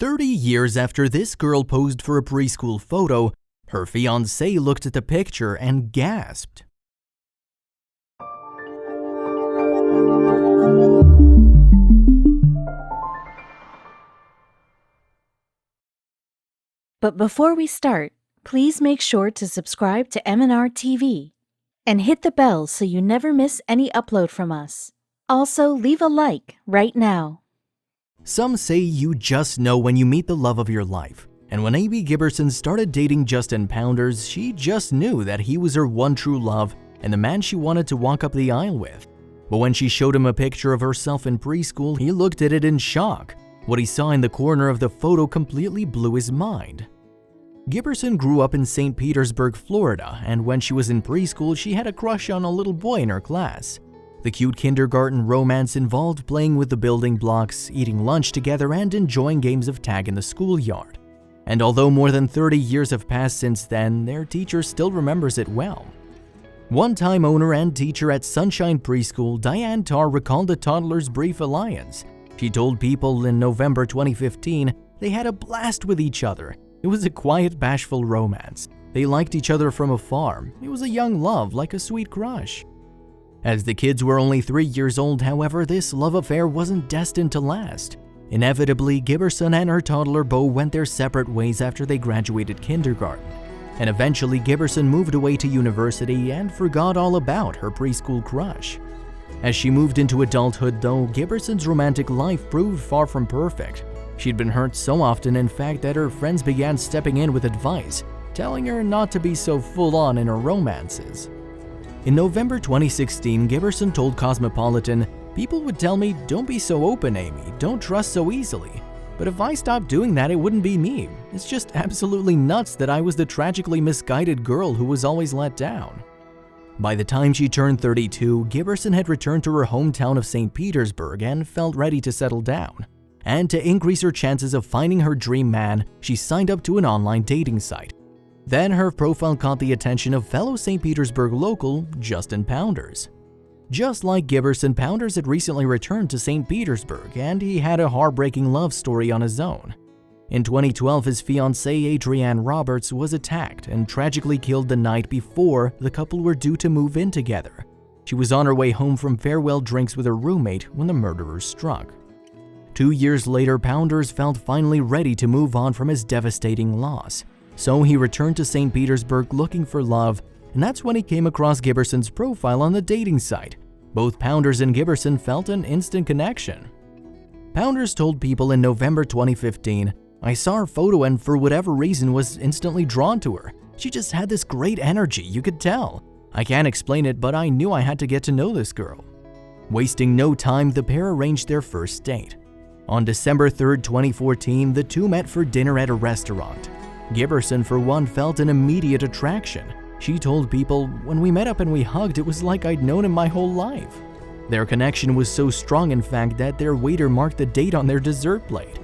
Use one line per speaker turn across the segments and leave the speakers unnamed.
30 years after this girl posed for a preschool photo, her fiancé looked at the picture and gasped.
But before we start, please make sure to subscribe to m&rtv and hit the bell so you never miss any upload from us. Also, leave a like right now.
Some say you just know when you meet the love of your life. And when Amy Giberson started dating Justin Pounders, she just knew that he was her one true love and the man she wanted to walk up the aisle with. But when she showed him a picture of herself in preschool, he looked at it in shock. What he saw in the corner of the photo completely blew his mind. Giberson grew up in St. Petersburg, Florida, and when she was in preschool, she had a crush on a little boy in her class. The cute kindergarten romance involved playing with the building blocks, eating lunch together, and enjoying games of tag in the schoolyard. And although more than 30 years have passed since then, their teacher still remembers it well. One-time owner and teacher at Sunshine Preschool, Diane Tarr recalled the toddler's brief alliance. She told People in November 2015 they had a blast with each other. It was a quiet, bashful romance. They liked each other from afar. It was a young love, like a sweet crush. As the kids were only 3 years old, however, this love affair wasn't destined to last. Inevitably, Giberson and her toddler Beau went their separate ways after they graduated kindergarten. And eventually, Giberson moved away to university and forgot all about her preschool crush. As she moved into adulthood, though, Giberson's romantic life proved far from perfect. She'd been hurt so often, in fact, that her friends began stepping in with advice, telling her not to be so full-on in her romances. In November 2016, Giberson told Cosmopolitan, "People would tell me, 'Don't be so open, Amy, don't trust so easily.' But if I stopped doing that, it wouldn't be me. It's just absolutely nuts that I was the tragically misguided girl who was always let down." By the time she turned 32, Giberson had returned to her hometown of St. Petersburg and felt ready to settle down. And to increase her chances of finding her dream man, she signed up to an online dating site. Then her profile caught the attention of fellow St. Petersburg local Justin Pounders. Just like Giberson, Pounders had recently returned to St. Petersburg, and he had a heartbreaking love story on his own. In 2012, his fiancée Adrienne Roberts was attacked and tragically killed the night before the couple were due to move in together. She was on her way home from farewell drinks with her roommate when the murderers struck. 2 years later, Pounders felt finally ready to move on from his devastating loss. So he returned to St. Petersburg looking for love, and that's when he came across Giberson's profile on the dating site. Both Pounders and Giberson felt an instant connection. Pounders told People in November 2015, "I saw her photo and for whatever reason was instantly drawn to her. She just had this great energy, you could tell. I can't explain it, but I knew I had to get to know this girl." Wasting no time, the pair arranged their first date. On December 3, 2014, the two met for dinner at a restaurant. Giberson, for one, felt an immediate attraction. She told People, "When we met up and we hugged, it was like I'd known him my whole life." Their connection was so strong, in fact, that their waiter marked the date on their dessert plate.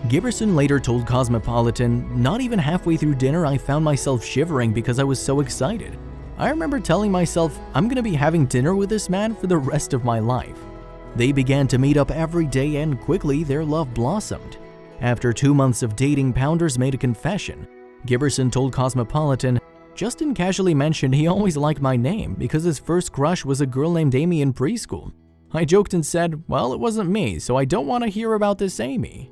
Giberson later told Cosmopolitan, "Not even halfway through dinner, I found myself shivering because I was so excited. I remember telling myself, I'm going to be having dinner with this man for the rest of my life." They began to meet up every day, and quickly their love blossomed. After 2 months of dating, Pounders made a confession. Giberson told Cosmopolitan, "Justin casually mentioned he always liked my name because his first crush was a girl named Amy in preschool. I joked and said, well, it wasn't me, so I don't want to hear about this Amy."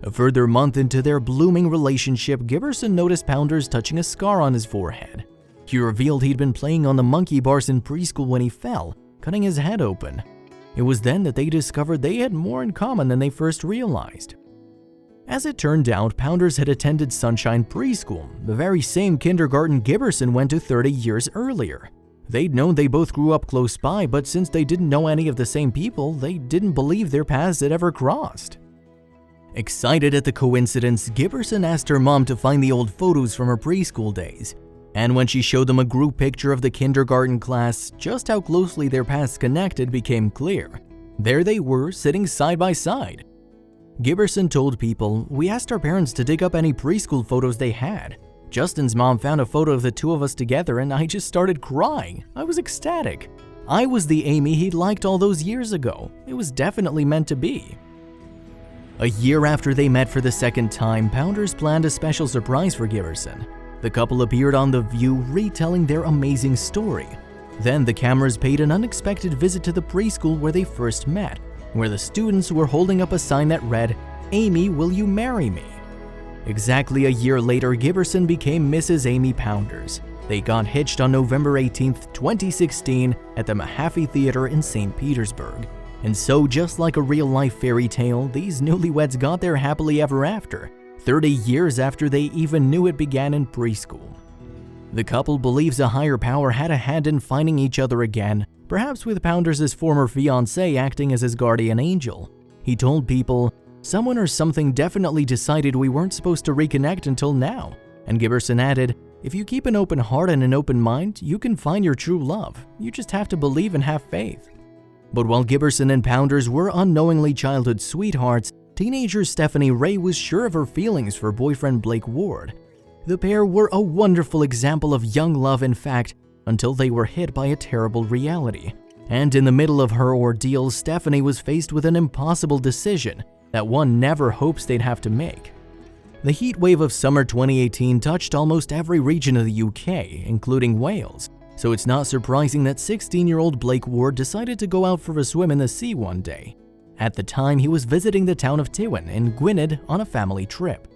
A further month into their blooming relationship, Giberson noticed Pounders touching a scar on his forehead. He revealed he'd been playing on the monkey bars in preschool when he fell, cutting his head open. It was then that they discovered they had more in common than they first realized. As it turned out, Pounders had attended Sunshine Preschool, the very same kindergarten Giberson went to 30 years earlier. They'd known they both grew up close by, but since they didn't know any of the same people, they didn't believe their paths had ever crossed. Excited at the coincidence, Giberson asked her mom to find the old photos from her preschool days. And when she showed them a group picture of the kindergarten class, just how closely their paths connected became clear. There they were, sitting side by side. Giberson told People, "We asked our parents to dig up any preschool photos they had. Justin's mom found a photo of the two of us together and I just started crying. I was ecstatic. I was the Amy he'd liked all those years ago. It was definitely meant to be." A year after they met for the second time, Pounders planned a special surprise for Giberson. The couple appeared on The View retelling their amazing story. Then the cameras paid an unexpected visit to the preschool where they first met, where the students were holding up a sign that read, "Amy, will you marry me?" Exactly a year later, Giberson became Mrs. Amy Pounders. They got hitched on November 18, 2016 at the Mahaffey Theater in St. Petersburg. And so, just like a real-life fairy tale, these newlyweds got their happily ever after, 30 years after they even knew it began in preschool. The couple believes a higher power had a hand in finding each other again, perhaps with Pounders' former fiancé acting as his guardian angel. He told People, "Someone or something definitely decided we weren't supposed to reconnect until now." And Giberson added, "If you keep an open heart and an open mind, you can find your true love. You just have to believe and have faith." But while Giberson and Pounders were unknowingly childhood sweethearts, teenager Stephanie Ray was sure of her feelings for boyfriend Blake Ward. The pair were a wonderful example of young love, in fact, until they were hit by a terrible reality. And in the middle of her ordeal, Stephanie was faced with an impossible decision that one never hopes they'd have to make. The heat wave of summer 2018 touched almost every region of the UK, including Wales. So it's not surprising that 16-year-old Blake Ward decided to go out for a swim in the sea one day. At the time, he was visiting the town of Tywyn in Gwynedd on a family trip.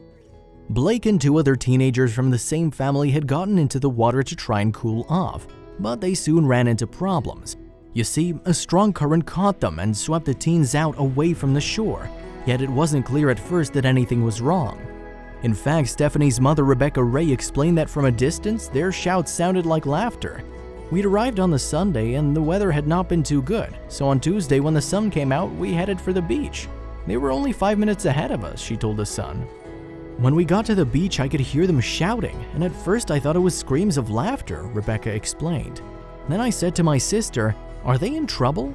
Blake and two other teenagers from the same family had gotten into the water to try and cool off, but they soon ran into problems. You see, a strong current caught them and swept the teens out away from the shore, yet it wasn't clear at first that anything was wrong. In fact, Stephanie's mother, Rebecca Ray, explained that from a distance, their shouts sounded like laughter. "We'd arrived on the Sunday and the weather had not been too good, so on Tuesday when the sun came out, we headed for the beach. They were only 5 minutes ahead of us," she told The Sun. "When we got to the beach, I could hear them shouting, and at first I thought it was screams of laughter," Rebecca explained. "Then I said to my sister, 'Are they in trouble?'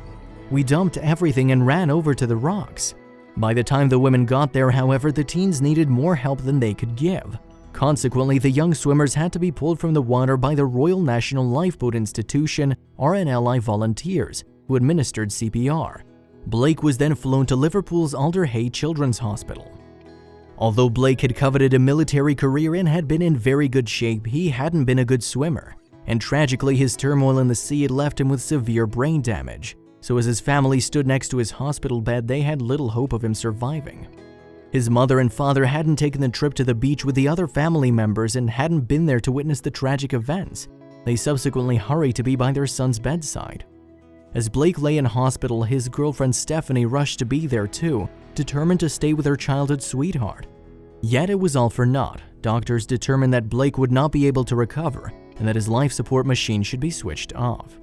We dumped everything and ran over to the rocks. By the time the women got there, however, the teens needed more help than they could give. Consequently, the young swimmers had to be pulled from the water by the Royal National Lifeboat Institution (RNLI) volunteers, who administered CPR. Blake was then flown to Liverpool's Alder Hey Children's Hospital. Although Blake had coveted a military career and had been in very good shape, he hadn't been a good swimmer. And tragically, his turmoil in the sea had left him with severe brain damage. So as his family stood next to his hospital bed, they had little hope of him surviving. His mother and father hadn't taken the trip to the beach with the other family members and hadn't been there to witness the tragic events. They subsequently hurried to be by their son's bedside. As Blake lay in hospital, his girlfriend Stephanie rushed to be there too, determined to stay with her childhood sweetheart. Yet it was all for naught. Doctors determined that Blake would not be able to recover and that his life support machine should be switched off.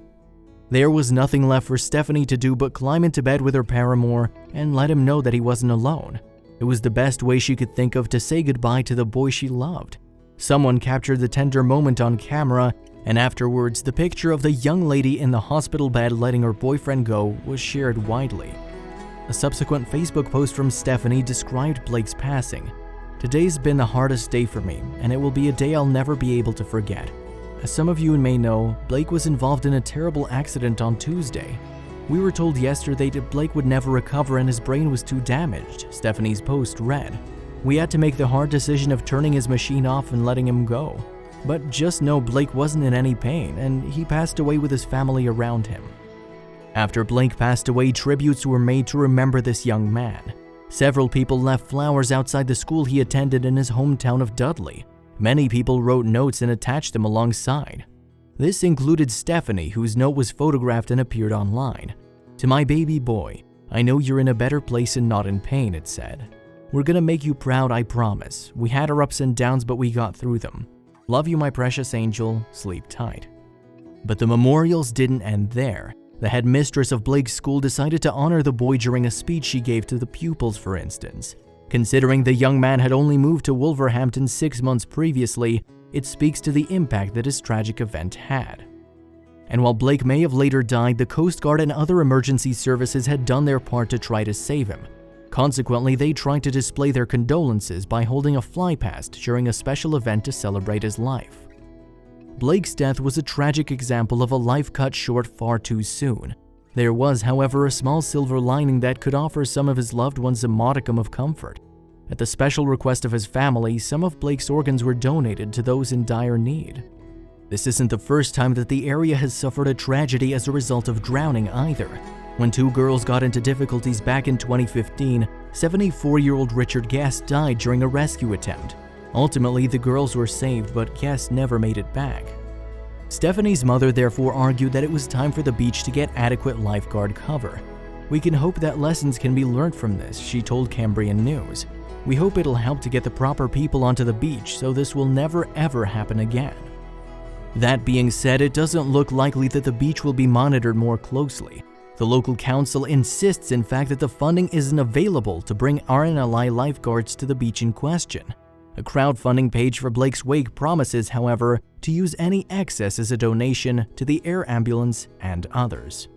There was nothing left for Stephanie to do but climb into bed with her paramour and let him know that he wasn't alone. It was the best way she could think of to say goodbye to the boy she loved. Someone captured the tender moment on camera, and afterwards, the picture of the young lady in the hospital bed letting her boyfriend go was shared widely. A subsequent Facebook post from Stephanie described Blake's passing. "Today's been the hardest day for me, and it will be a day I'll never be able to forget. As some of you may know, Blake was involved in a terrible accident on Tuesday. We were told yesterday that Blake would never recover and his brain was too damaged," Stephanie's post read. "We had to make the hard decision of turning his machine off and letting him go. But just know Blake wasn't in any pain and he passed away with his family around him." After Blake passed away, tributes were made to remember this young man. Several people left flowers outside the school he attended in his hometown of Dudley. Many people wrote notes and attached them alongside. This included Stephanie, whose note was photographed and appeared online. "To my baby boy, I know you're in a better place and not in pain," it said. "We're gonna make you proud, I promise. We had our ups and downs, but we got through them. Love you, my precious angel. Sleep tight." But the memorials didn't end there. The headmistress of Blake's school decided to honor the boy during a speech she gave to the pupils, for instance. Considering the young man had only moved to Wolverhampton 6 months previously, it speaks to the impact that his tragic event had. And while Blake may have later died, the Coast Guard and other emergency services had done their part to try to save him. Consequently, they tried to display their condolences by holding a flypast during a special event to celebrate his life. Blake's death was a tragic example of a life cut short far too soon. There was, however, a small silver lining that could offer some of his loved ones a modicum of comfort. At the special request of his family, some of Blake's organs were donated to those in dire need. This isn't the first time that the area has suffered a tragedy as a result of drowning either. When two girls got into difficulties back in 2015, 74-year-old Richard Gasped died during a rescue attempt. Ultimately, the girls were saved, but Gasped never made it back. Stephanie's mother therefore argued that it was time for the beach to get adequate lifeguard cover. "We can hope that lessons can be learned from this," she told Cambrian News. "We hope it'll help to get the proper people onto the beach so this will never ever happen again." That being said, it doesn't look likely that the beach will be monitored more closely. The local council insists, in fact, that the funding isn't available to bring RNLI lifeguards to the beach in question. A crowdfunding page for Blake's wake promises, however, to use any excess as a donation to the air ambulance and others.